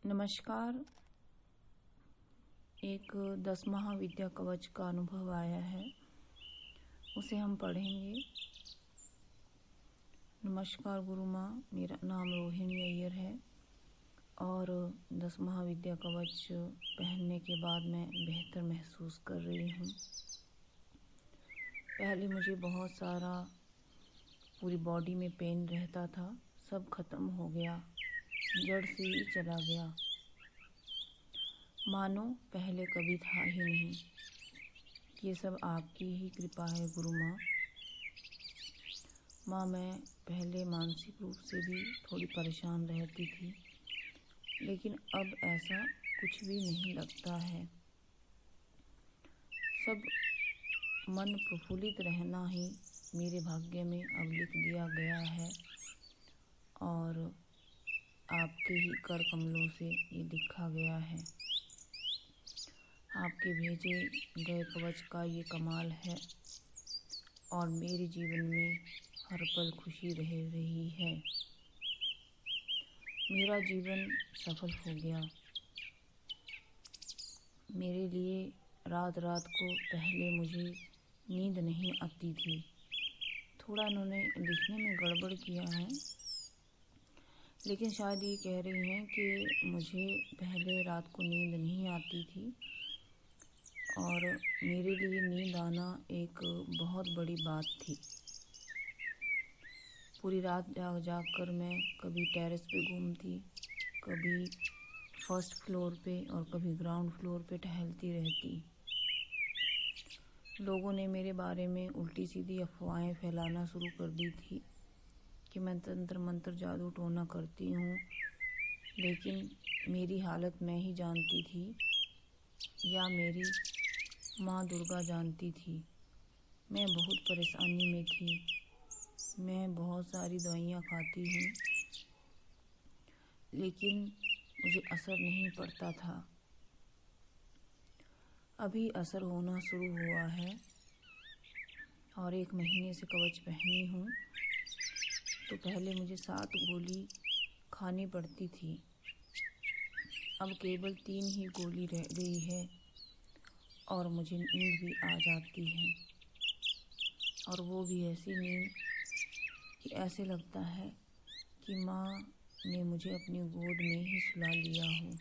नमस्कार। एक 10 महाविद्या कवच का अनुभव आया है, उसे हम पढ़ेंगे। नमस्कार गुरु माँ, मेरा नाम रोहिणी अय्यर है और 10 महाविद्या कवच पहनने के बाद मैं बेहतर महसूस कर रही हूँ। पहले मुझे बहुत सारा पूरी बॉडी में पेन रहता था, सब खत्म हो गया, जड़ से ही चला गया, मानो पहले कभी था ही नहीं। ये सब आपकी ही कृपा है गुरु माँ। माँ, मैं पहले मानसिक रूप से भी थोड़ी परेशान रहती थी, लेकिन अब ऐसा कुछ भी नहीं लगता है। सब मन प्रफुल्लित रहना ही मेरे भाग्य में अब लिख दिया गया है और आपके ही कर कमलों से ये लिखा गया है। आपके भेजे गए कवच का ये कमाल है और मेरे जीवन में हर पल खुशी रह रही है। मेरा जीवन सफल हो गया। मेरे लिए रात रात को पहले मुझे नींद नहीं आती थी। थोड़ा उन्होंने लिखने में गड़बड़ किया है, लेकिन शायद ये कह रही हैं कि मुझे पहले रात को नींद नहीं आती थी और मेरे लिए नींद आना एक बहुत बड़ी बात थी। पूरी रात जाग जाग कर मैं कभी टेरेस पे घूमती, कभी फर्स्ट फ्लोर पे और कभी ग्राउंड फ्लोर पे टहलती रहती। लोगों ने मेरे बारे में उल्टी सीधी अफवाहें फैलाना शुरू कर दी थी कि मैं तंत्र मंत्र जादू टोना करती हूँ, लेकिन मेरी हालत मैं ही जानती थी या मेरी माँ दुर्गा जानती थी। मैं बहुत परेशानी में थी। मैं बहुत सारी दवाइयाँ खाती हूँ, लेकिन मुझे असर नहीं पड़ता था। अभी असर होना शुरू हुआ है और 1 महीने से कवच पहनी हूँ। तो पहले मुझे 7 गोली खानी पड़ती थी, अब केवल 3 ही गोली रह गई है और मुझे नींद भी आ जाती है, और वो भी ऐसी नींद कि ऐसे लगता है कि माँ ने मुझे अपनी गोद में ही सुला लिया हो।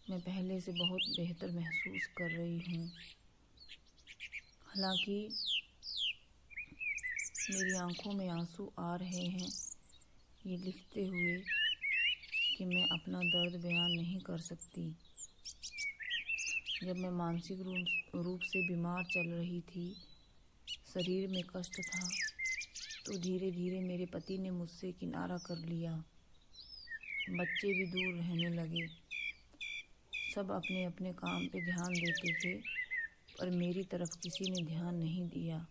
मैं पहले से बहुत बेहतर महसूस कर रही हूँ। हालांकि मेरी आंखों में आंसू आ रहे हैं ये लिखते हुए कि मैं अपना दर्द बयान नहीं कर सकती। जब मैं मानसिक रूप से बीमार चल रही थी, शरीर में कष्ट था, तो धीरे धीरे मेरे पति ने मुझसे किनारा कर लिया। बच्चे भी दूर रहने लगे। सब अपने अपने काम पे ध्यान देते थे, पर मेरी तरफ किसी ने ध्यान नहीं दिया।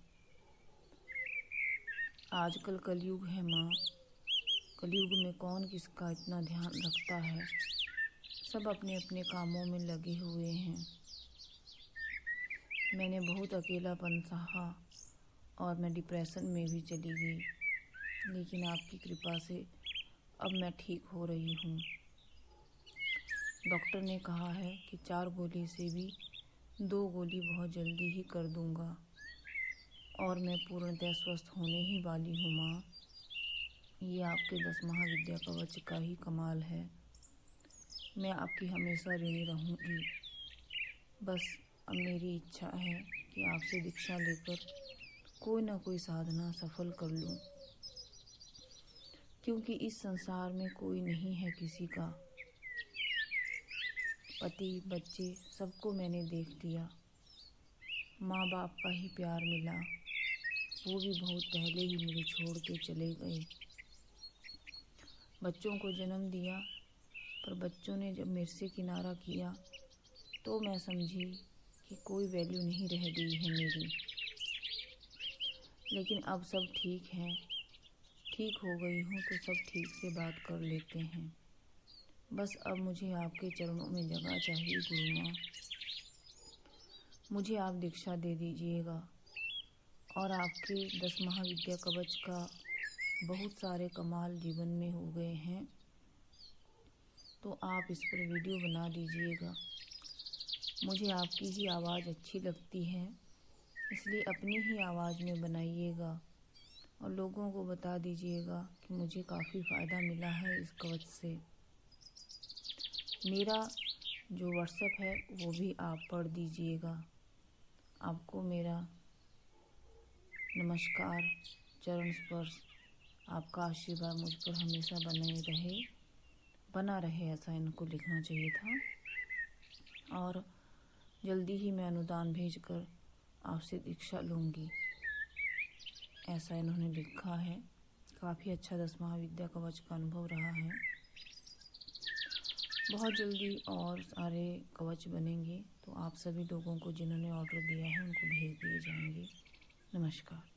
आजकल कलयुग है माँ, कलयुग में कौन किसका इतना ध्यान रखता है। सब अपने अपने कामों में लगे हुए हैं। मैंने बहुत अकेलापन सहा और मैं डिप्रेशन में भी चली गई, लेकिन आपकी कृपा से अब मैं ठीक हो रही हूँ। डॉक्टर ने कहा है कि 4 गोली से भी 2 गोली बहुत जल्दी ही कर दूँगा और मैं पूर्णतः स्वस्थ होने ही वाली हूँ माँ। ये आपके 10 महाविद्या कवच का ही कमाल है। मैं आपकी हमेशा ऋणी रहूँगी। बस अब मेरी इच्छा है कि आपसे दीक्षा लेकर कोई ना कोई साधना सफल कर लूं, क्योंकि इस संसार में कोई नहीं है किसी का। पति बच्चे सबको मैंने देख लिया। माँ बाप का ही प्यार मिला, वो भी बहुत पहले ही मुझे छोड़ के चले गए। बच्चों को जन्म दिया, पर बच्चों ने जब मेरे से किनारा किया तो मैं समझी कि कोई वैल्यू नहीं रह गई है मेरी। लेकिन अब सब ठीक है, ठीक हो गई हूँ तो सब ठीक से बात कर लेते हैं। बस अब मुझे आपके चरणों में जगह चाहिए गुरु माँ। मुझे आप दीक्षा दे दीजिएगा और आपके 10 महाविद्या कवच का बहुत सारे कमाल जीवन में हो गए हैं। तो आप इस पर वीडियो बना दीजिएगा। मुझे आपकी ही आवाज़ अच्छी लगती है, इसलिए अपनी ही आवाज़ में बनाइएगा और लोगों को बता दीजिएगा कि मुझे काफ़ी फ़ायदा मिला है इस कवच से। मेरा जो व्हाट्सएप है वो भी आप पढ़ दीजिएगा। आपको मेरा नमस्कार, चरण स्पर्श, आपका आशीर्वाद मुझ पर हमेशा बना रहे ऐसा इनको लिखना चाहिए था। और जल्दी ही मैं अनुदान भेजकर आपसे दीक्षा लूँगी, ऐसा इन्होंने लिखा है। काफ़ी अच्छा 10 महाविद्या कवच का अनुभव रहा है। बहुत जल्दी और सारे कवच बनेंगे तो आप सभी लोगों को जिन्होंने ऑर्डर दिया है उनको भेज दिए जाएंगे। नमस्कार।